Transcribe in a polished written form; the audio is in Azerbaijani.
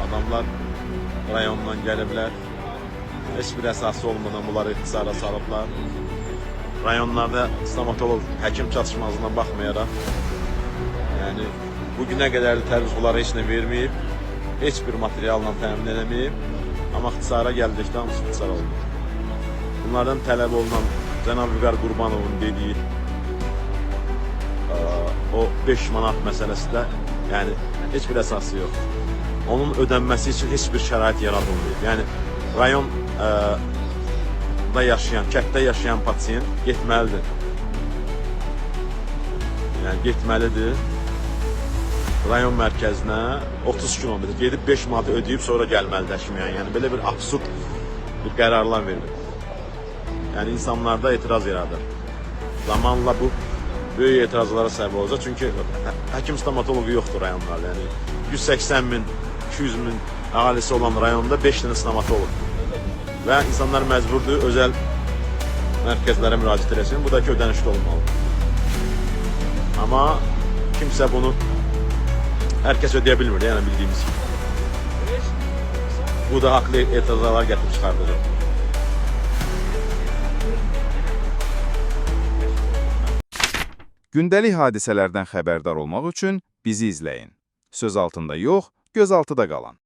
Adamlar rayondan gəliblər. Heç bir əsası olmadan bunları ixtisara salıblar. Rayonlarda stomatolog, həkim çatışmazlığına baxmayaraq, yəni bugünə qədər də tərbiyyəçilərə heç nə verməyib, heç bir materialla təmin edəməyib, amma ixtisara gəldikdə hamısı ixtisar oldu. Bunlardan tələb olunan Cənab Vüqar Qurbanovun dediyi o 5 manat məsələsi də yəni heç bir əsası yoxdur. Onun ödənməsi üçün heç bir şərait yaradılmayıb. Yəni rayon da yaşayan, kənddə yaşayan pasiyent getməlidir. Yəni getməlidir rayon mərkəzinə 30 kilometr gedib 5 manat ödəyib sonra gəlməlidir həşmiyə. Yəni belə bir absurd bir qərarlar verilir. Yəni insanlarda etiraz yaradır. Zamanla bu böyük etirazlara səbəb olacaq. Çünki həkim stomatologu yoxdur rayonlarda. Yəni 180 min, 200 min əhalisi olan rayonda 5 dənə stomatoloq. Və insanlar məcburdur özəl mərkəzlərə müraciət etsin. Bu da ki, ödənişli olmalı. Amma kimsə bunu hər kəs ödəyə bilmir, yəni bildiyimiz kimi. Bu da haqlı etirazlar gətirib çıxardacaq. Gündəlik hadisələrdən xəbərdar olmaq üçün bizi izləyin. Söz altında yox, göz altıda qalın.